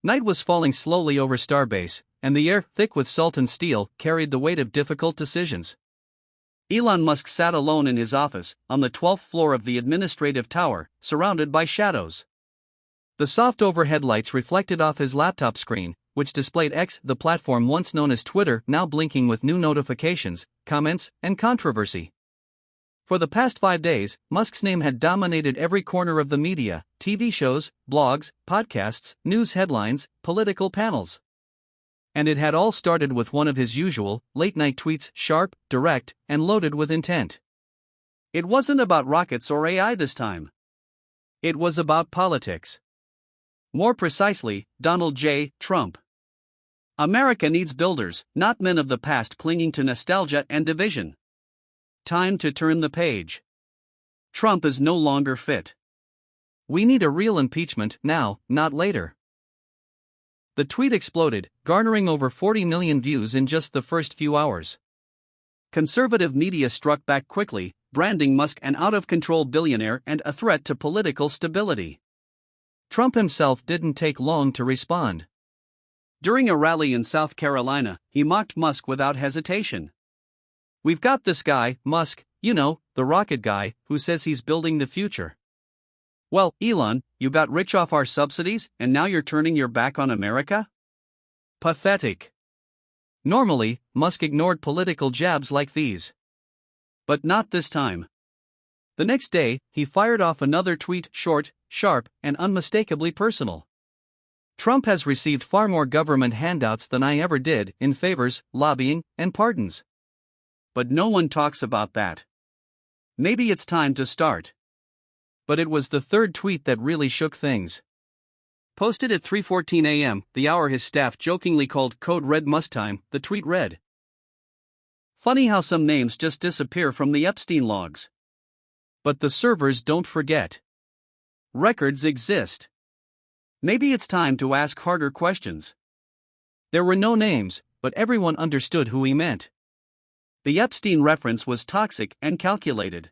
Night was falling slowly over Starbase, and the air, thick with salt and steel, carried the weight of difficult decisions. Elon Musk sat alone in his office, on the 12th floor of the administrative tower, surrounded by shadows. The soft overhead lights reflected off his laptop screen, which displayed X, the platform once known as Twitter, now blinking with new notifications, comments, and controversy. For the past 5 days, Musk's name had dominated every corner of the media: TV shows, blogs, podcasts, news headlines, political panels. And it had all started with one of his usual, late-night tweets, sharp, direct, and loaded with intent. It wasn't about rockets or AI this time. It was about politics. More precisely, Donald J. Trump. America needs builders, not men of the past clinging to nostalgia and division. Time to turn the page. Trump is no longer fit. We need a real impeachment now, not later. The tweet exploded, garnering over 40 million views in just the first few hours. Conservative media struck back quickly, branding Musk an out-of-control billionaire and a threat to political stability. Trump himself didn't take long to respond. During a rally in South Carolina, he mocked Musk without hesitation. "We've got this guy, Musk, the rocket guy, who says he's building the future. Well, Elon, you got rich off our subsidies, and now you're turning your back on America? Pathetic." Normally, Musk ignored political jabs like these. But not this time. The next day, he fired off another tweet, short, sharp, and unmistakably personal. "Trump has received far more government handouts than I ever did, in favors, lobbying, and pardons. But no one talks about that. Maybe it's time to start." But it was the third tweet that really shook things. Posted at 3:14 a.m., the hour his staff jokingly called Code Red Musk time, the tweet read, "Funny how some names just disappear from the Epstein logs. But the servers don't forget. Records exist. Maybe it's time to ask harder questions." There were no names, but everyone understood who he meant. The Epstein reference was toxic and calculated.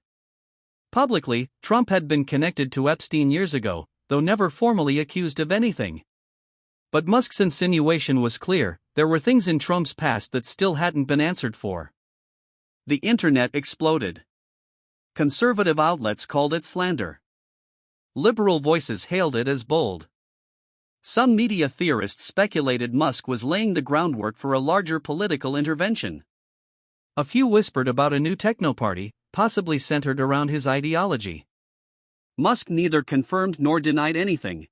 Publicly, Trump had been connected to Epstein years ago, though never formally accused of anything. But Musk's insinuation was clear: there were things in Trump's past that still hadn't been answered for. The internet exploded. Conservative outlets called it slander. Liberal voices hailed it as bold. Some media theorists speculated Musk was laying the groundwork for a larger political intervention. A few whispered about a new techno-party, possibly centered around his ideology. Musk neither confirmed nor denied anything.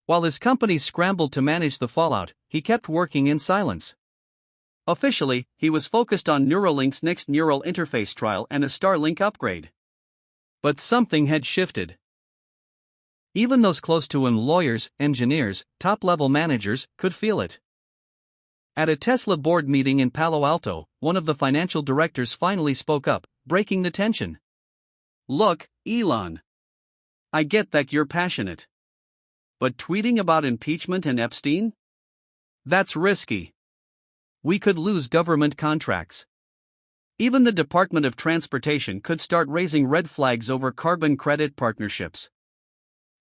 While his companies scrambled to manage the fallout, he kept working in silence. Officially, he was focused on Neuralink's next neural interface trial and a Starlink upgrade. But something had shifted. Even those close to him, lawyers, engineers, top-level managers, could feel it. At a Tesla board meeting in Palo Alto, one of the financial directors finally spoke up, breaking the tension. "Look, Elon. I get that you're passionate. But tweeting about impeachment and Epstein? That's risky. We could lose government contracts. Even the Department of Transportation could start raising red flags over carbon credit partnerships."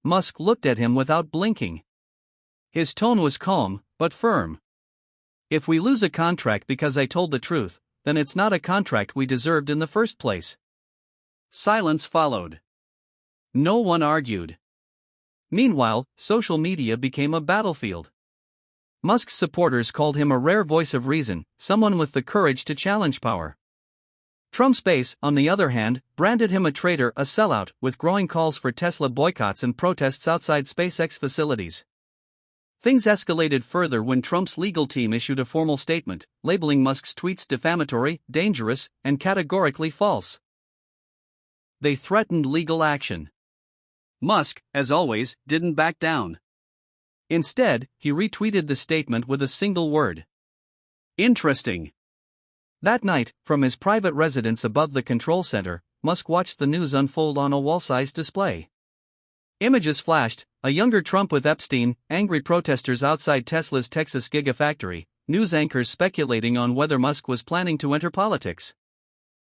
Musk looked at him without blinking. His tone was calm, but firm. "If we lose a contract because I told the truth, then it's not a contract we deserved in the first place." Silence followed. No one argued. Meanwhile, social media became a battlefield. Musk's supporters called him a rare voice of reason, someone with the courage to challenge power. Trump's base, on the other hand, branded him a traitor, a sellout, with growing calls for Tesla boycotts and protests outside SpaceX facilities. Things escalated further when Trump's legal team issued a formal statement, labeling Musk's tweets defamatory, dangerous, and categorically false. They threatened legal action. Musk, as always, didn't back down. Instead, he retweeted the statement with a single word: "Interesting." That night, from his private residence above the control center, Musk watched the news unfold on a wall-sized display. Images flashed: a younger Trump with Epstein, angry protesters outside Tesla's Texas Gigafactory, news anchors speculating on whether Musk was planning to enter politics.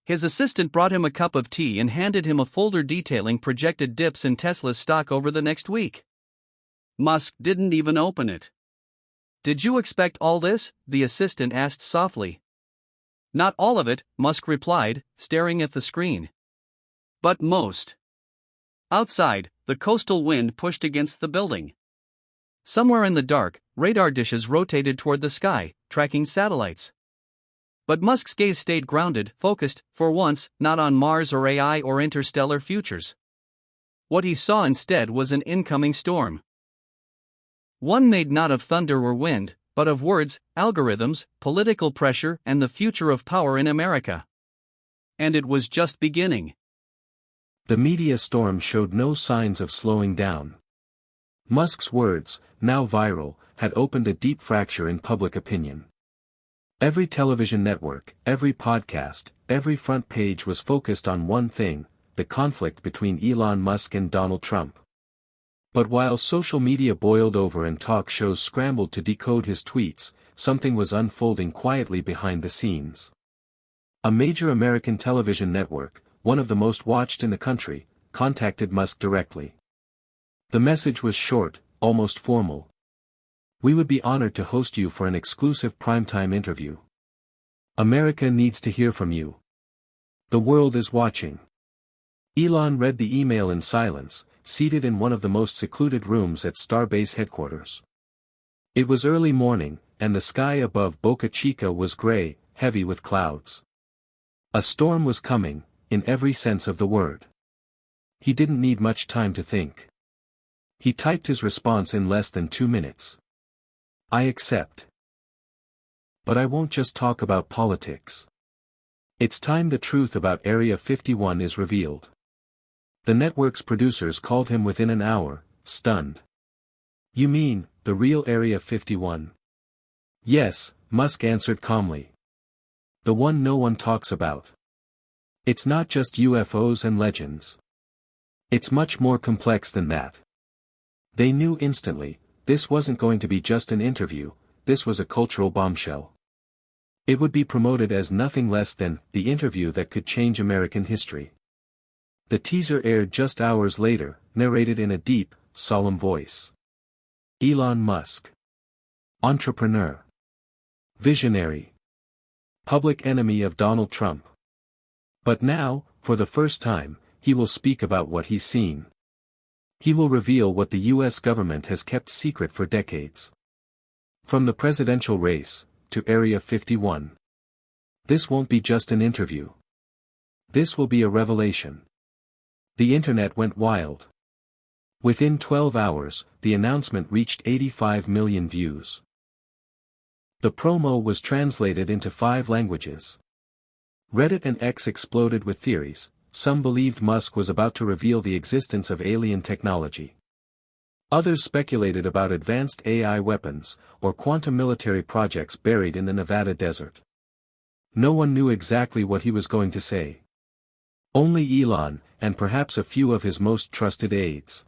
His assistant brought him a cup of tea and handed him a folder detailing projected dips in Tesla's stock over the next week. Musk didn't even open it. "Did you expect all this?" the assistant asked softly. "Not all of it," Musk replied, staring at the screen. "But most." Outside, the coastal wind pushed against the building. Somewhere in the dark, radar dishes rotated toward the sky, tracking satellites. But Musk's gaze stayed grounded, focused, for once, not on Mars or AI or interstellar futures. What he saw instead was an incoming storm. One made not of thunder or wind, but of words, algorithms, political pressure, and the future of power in America. And it was just beginning. The media storm showed no signs of slowing down. Musk's words, now viral, had opened a deep fracture in public opinion. Every television network, every podcast, every front page was focused on one thing: the conflict between Elon Musk and Donald Trump. But while social media boiled over and talk shows scrambled to decode his tweets, something was unfolding quietly behind the scenes. A major American television network, one of the most watched in the country, contacted Musk directly. The message was short, almost formal. "We would be honored to host you for an exclusive primetime interview. America needs to hear from you. The world is watching." Elon read the email in silence, seated in one of the most secluded rooms at Starbase headquarters. It was early morning, and the sky above Boca Chica was gray, heavy with clouds. A storm was coming, in every sense of the word. He didn't need much time to think. He typed his response in less than 2 minutes. "I accept. But I won't just talk about politics. It's time the truth about Area 51 is revealed." The network's producers called him within an hour, stunned. "You mean, the real Area 51? "Yes," Musk answered calmly. "The one no one talks about. It's not just UFOs and legends. It's much more complex than that." They knew instantly, this wasn't going to be just an interview, this was a cultural bombshell. It would be promoted as nothing less than the interview that could change American history. The teaser aired just hours later, narrated in a deep, solemn voice. Elon Musk. Entrepreneur. Visionary. Public enemy of Donald Trump. But now, for the first time, he will speak about what he's seen. He will reveal what the U.S. government has kept secret for decades. From the presidential race, to Area 51. This won't be just an interview. This will be a revelation. The internet went wild. Within 12 hours, the announcement reached 85 million views. The promo was translated into 5 languages. Reddit and X exploded with theories. Some believed Musk was about to reveal the existence of alien technology. Others speculated about advanced AI weapons, or quantum military projects buried in the Nevada desert. No one knew exactly what he was going to say. Only Elon, and perhaps a few of his most trusted aides.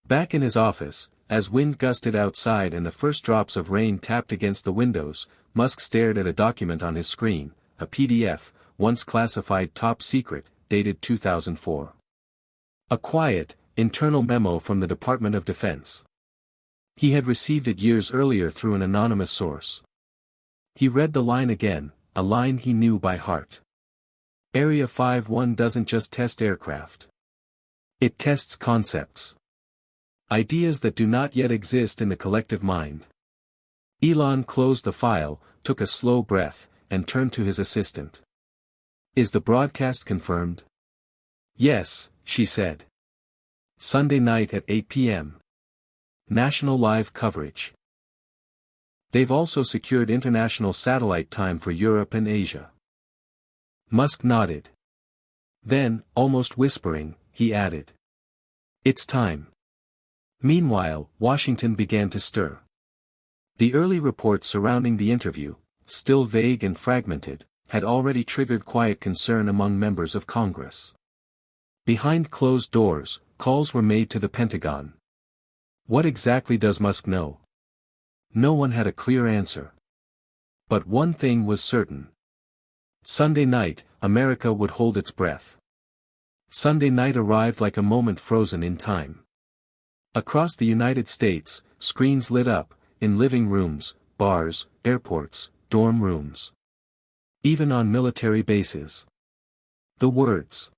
Back in his office, as wind gusted outside and the first drops of rain tapped against the windows, Musk stared at a document on his screen, a PDF, once classified top secret, dated 2004. A quiet, internal memo from the Department of Defense. He had received it years earlier through an anonymous source. He read the line again, a line he knew by heart. Area 51 doesn't just test aircraft. It tests concepts. Ideas that do not yet exist in the collective mind. Elon closed the file, took a slow breath, and turned to his assistant. "Is the broadcast confirmed?" "Yes," she said. "Sunday night at 8 p.m. National live coverage. They've also secured international satellite time for Europe and Asia." Musk nodded. Then, almost whispering, he added, "It's time." Meanwhile, Washington began to stir. The early reports surrounding the interview, still vague and fragmented, had already triggered quiet concern among members of Congress. Behind closed doors, calls were made to the Pentagon. What exactly does Musk know? No one had a clear answer. But one thing was certain. Sunday night, America would hold its breath. Sunday night arrived like a moment frozen in time. Across the United States, screens lit up, in living rooms, bars, airports, dorm rooms. Even on military bases. The words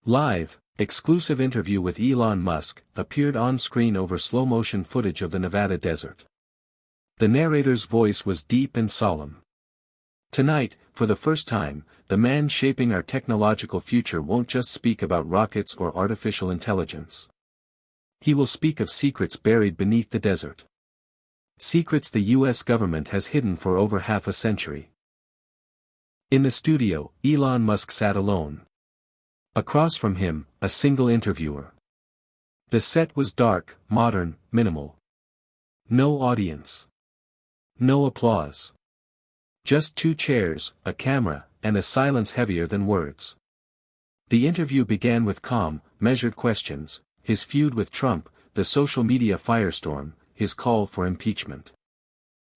"Live, exclusive interview with Elon Musk" appeared on screen over slow-motion footage of the Nevada desert. The narrator's voice was deep and solemn. "Tonight, for the first time, the man shaping our technological future won't just speak about rockets or artificial intelligence. He will speak of secrets buried beneath the desert. Secrets the US government has hidden for over half a century." In the studio, Elon Musk sat alone. Across from him, a single interviewer. The set was dark, modern, minimal. No audience. No applause. Just two chairs, a camera, and a silence heavier than words. The interview began with calm, measured questions: his feud with Trump, the social media firestorm, his call for impeachment.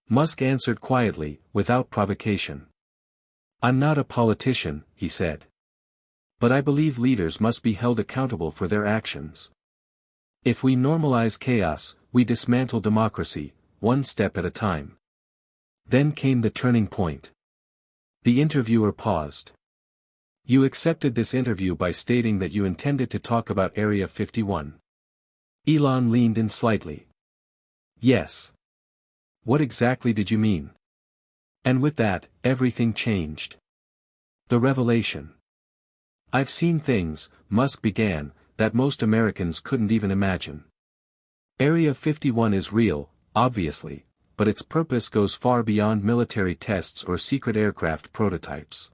Musk answered quietly, without provocation. "I'm not a politician," he said. "But I believe leaders must be held accountable for their actions. If we normalize chaos, we dismantle democracy, one step at a time." Then came the turning point. The interviewer paused. "You accepted this interview by stating that you intended to talk about Area 51. Elon leaned in slightly. "Yes. What exactly did you mean?" And with that, everything changed. The revelation. "I've seen things," Musk began, "that most Americans couldn't even imagine. Area 51 is real, obviously, but its purpose goes far beyond military tests or secret aircraft prototypes."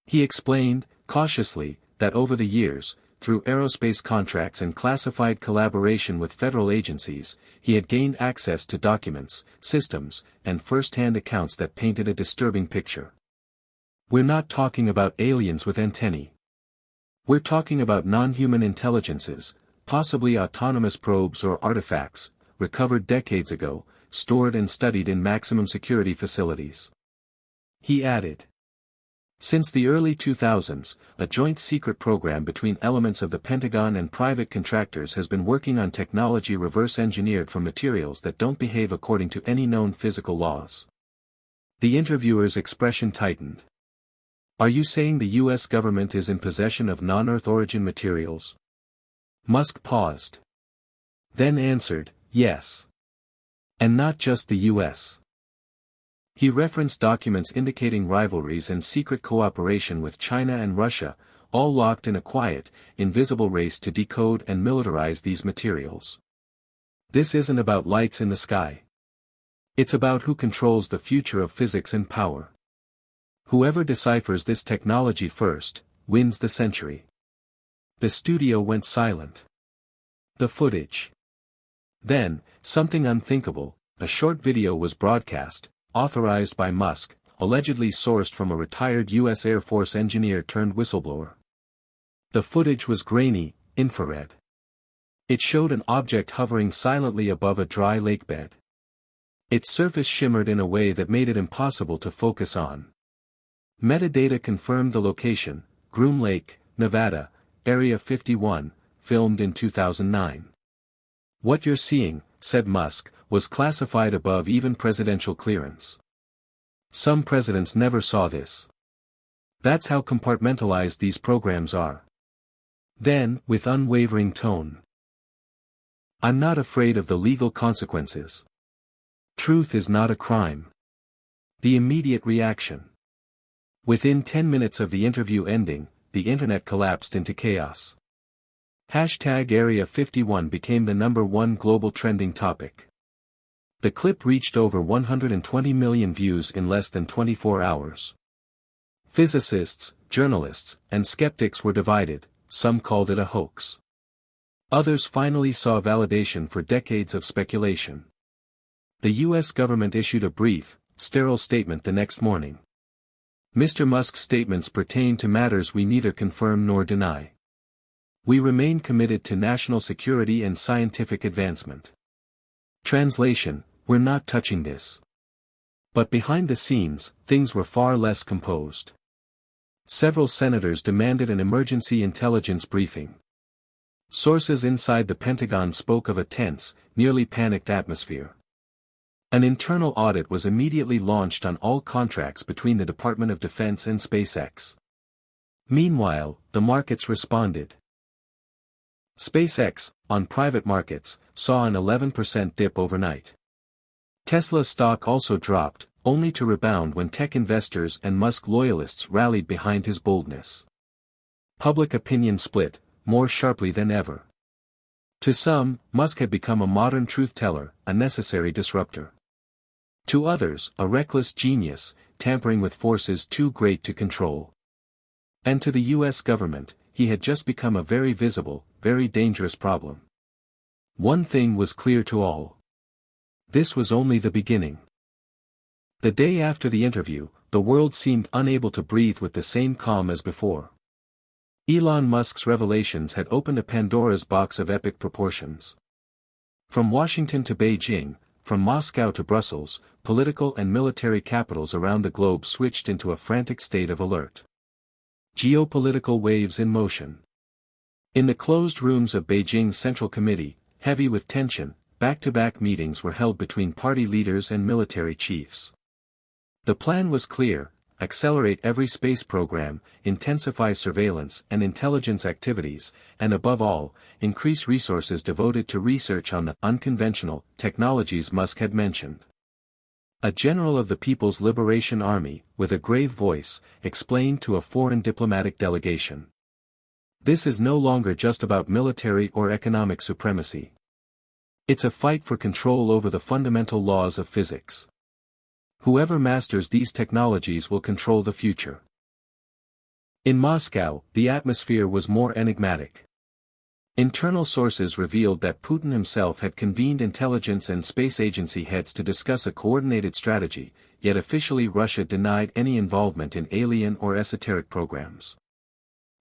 He explained, cautiously, that over the years, through aerospace contracts and classified collaboration with federal agencies, he had gained access to documents, systems, and first-hand accounts that painted a disturbing picture. "We're not talking about aliens with antennae. We're talking about non-human intelligences, possibly autonomous probes or artifacts, recovered decades ago, stored and studied in maximum security facilities." He added. "Since the early 2000s, a joint secret program between elements of the Pentagon and private contractors has been working on technology reverse-engineered from materials that don't behave according to any known physical laws." The interviewer's expression tightened. "Are you saying the US government is in possession of non-Earth origin materials?" Musk paused. Then answered, "Yes. And not just the US." He referenced documents indicating rivalries and secret cooperation with China and Russia, all locked in a quiet, invisible race to decode and militarize these materials. "This isn't about lights in the sky. It's about who controls the future of physics and power. Whoever deciphers this technology first, wins the century." The studio went silent. The footage. Then, something unthinkable, a short video was broadcast, authorized by Musk, allegedly sourced from a retired U.S. Air Force engineer turned whistleblower. The footage was grainy, infrared. It showed an object hovering silently above a dry lake bed. Its surface shimmered in a way that made it impossible to focus on. Metadata confirmed the location: Groom Lake, Nevada, Area 51, filmed in 2009. "What you're seeing," said Musk, "was classified above even presidential clearance. Some presidents never saw this. That's how compartmentalized these programs are." Then, with unwavering tone, "I'm not afraid of the legal consequences. Truth is not a crime." The immediate reaction. Within 10 minutes of the interview ending, the internet collapsed into chaos. #Area 51 became the #1 global trending topic. The clip reached over 120 million views in less than 24 hours. Physicists, journalists, and skeptics were divided. Some called it a hoax. Others finally saw validation for decades of speculation. The US government issued a brief, sterile statement the next morning. Mr. Musk's statements pertain to matters we neither confirm nor deny. We remain committed to national security and scientific advancement. Translation: we're not touching this. But behind the scenes, things were far less composed. Several senators demanded an emergency intelligence briefing. Sources inside the Pentagon spoke of a tense, nearly panicked atmosphere. An internal audit was immediately launched on all contracts between the Department of Defense and SpaceX. Meanwhile, the markets responded. SpaceX, on private markets, saw an 11% dip overnight. Tesla's stock also dropped, only to rebound when tech investors and Musk loyalists rallied behind his boldness. Public opinion split, more sharply than ever. To some, Musk had become a modern truth-teller, a necessary disruptor. To others, a reckless genius, tampering with forces too great to control. And to the US government, he had just become a very visible, very dangerous problem. One thing was clear to all. This was only the beginning. The day after the interview, the world seemed unable to breathe with the same calm as before. Elon Musk's revelations had opened a Pandora's box of epic proportions. From Washington to Beijing, from Moscow to Brussels, political and military capitals around the globe switched into a frantic state of alert. Geopolitical waves in motion. In the closed rooms of Beijing's Central Committee, heavy with tension, back-to-back meetings were held between party leaders and military chiefs. The plan was clear: accelerate every space program, intensify surveillance and intelligence activities, and above all, increase resources devoted to research on the unconventional technologies Musk had mentioned. A general of the People's Liberation Army, with a grave voice, explained to a foreign diplomatic delegation. This is no longer just about military or economic supremacy. It's a fight for control over the fundamental laws of physics. Whoever masters these technologies will control the future. In Moscow, the atmosphere was more enigmatic. Internal sources revealed that Putin himself had convened intelligence and space agency heads to discuss a coordinated strategy, yet officially Russia denied any involvement in alien or esoteric programs.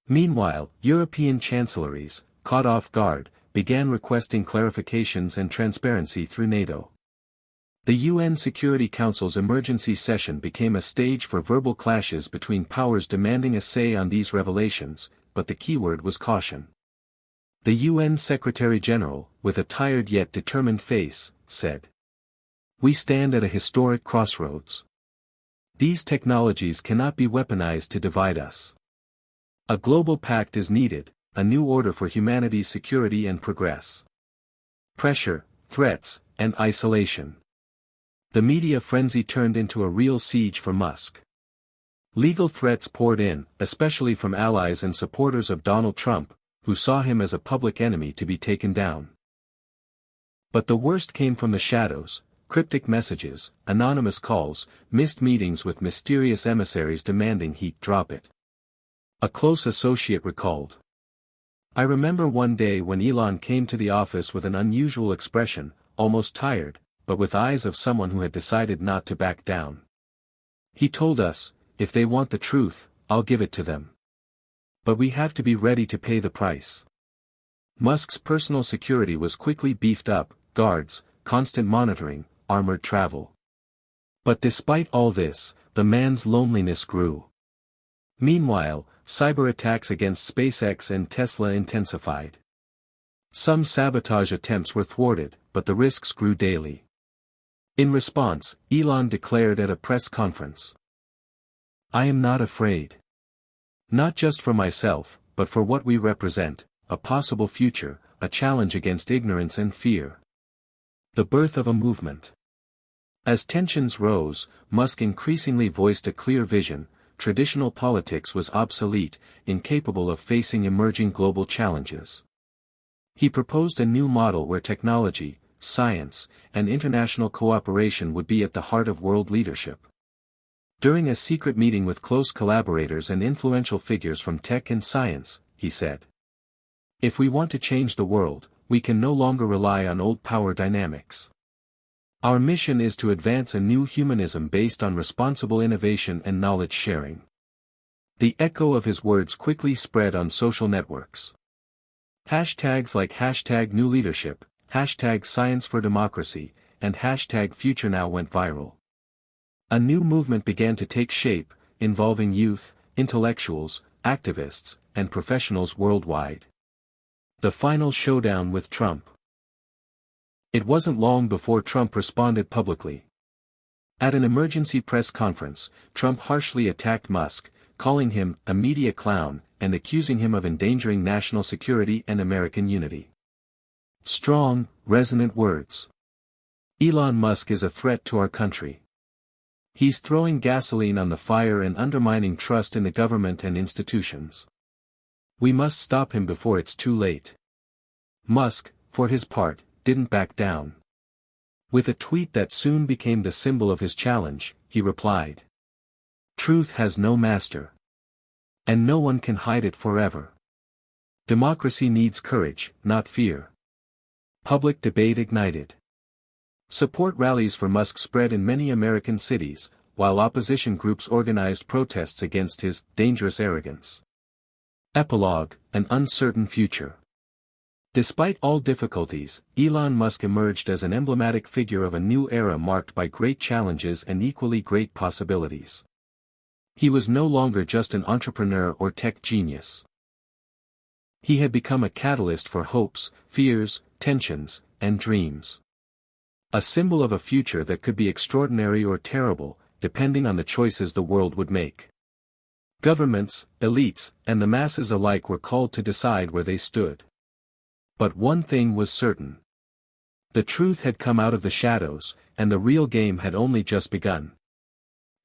Meanwhile, European chancelleries, caught off guard, began requesting clarifications and transparency through NATO. The UN Security Council's emergency session became a stage for verbal clashes between powers demanding a say on these revelations, but the keyword was caution. The UN Secretary-General, with a tired yet determined face, said, "We stand at a historic crossroads. These technologies cannot be weaponized to divide us. A global pact is needed, a new order for humanity's security and progress." Pressure, threats, and isolation. The media frenzy turned into a real siege for Musk. Legal threats poured in, especially from allies and supporters of Donald Trump, who saw him as a public enemy to be taken down. But the worst came from the shadows: cryptic messages, anonymous calls, missed meetings with mysterious emissaries demanding he drop it. A close associate recalled. "I remember one day when Elon came to the office with an unusual expression, almost tired, but with eyes of someone who had decided not to back down. He told us, if they want the truth, I'll give it to them. But we have to be ready to pay the price." Musk's personal security was quickly beefed up: guards, constant monitoring, armored travel. But despite all this, the man's loneliness grew. Meanwhile, cyber attacks against SpaceX and Tesla intensified. Some sabotage attempts were thwarted, but the risks grew daily. In response, Elon declared at a press conference, "I am not afraid. Not just for myself, but for what we represent, a possible future, a challenge against ignorance and fear." The birth of a movement. As tensions rose, Musk increasingly voiced a clear vision: traditional politics was obsolete, incapable of facing emerging global challenges. He proposed a new model where technology, science, and international cooperation would be at the heart of world leadership. During a secret meeting with close collaborators and influential figures from tech and science, he said, "If we want to change the world, we can no longer rely on old power dynamics. Our mission is to advance a new humanism based on responsible innovation and knowledge sharing." The echo of his words quickly spread on social networks. Hashtags like #NewLeadership, #ScienceForDemocracy, and #FutureNow went viral. A new movement began to take shape, involving youth, intellectuals, activists, and professionals worldwide. The final showdown with Trump. It wasn't long before Trump responded publicly. At an emergency press conference, Trump harshly attacked Musk, calling him a media clown and accusing him of endangering national security and American unity. Strong, resonant words. Elon Musk is a threat to our country. He's throwing gasoline on the fire and undermining trust in the government and institutions. We must stop him before it's too late. Musk, for his part, didn't back down. With a tweet that soon became the symbol of his challenge, he replied, "Truth has no master. And no one can hide it forever. Democracy needs courage, not fear." Public debate ignited. Support rallies for Musk spread in many American cities, while opposition groups organized protests against his dangerous arrogance. Epilogue: an uncertain future. Despite all difficulties, Elon Musk emerged as an emblematic figure of a new era marked by great challenges and equally great possibilities. He was no longer just an entrepreneur or tech genius. He had become a catalyst for hopes, fears, tensions, and dreams. A symbol of a future that could be extraordinary or terrible, depending on the choices the world would make. Governments, elites, and the masses alike were called to decide where they stood. But one thing was certain. The truth had come out of the shadows, and the real game had only just begun.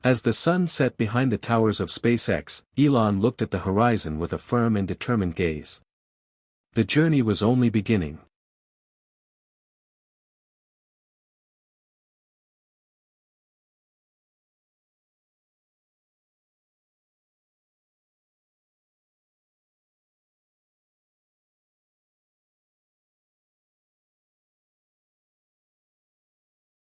As the sun set behind the towers of SpaceX, Elon looked at the horizon with a firm and determined gaze. The journey was only beginning.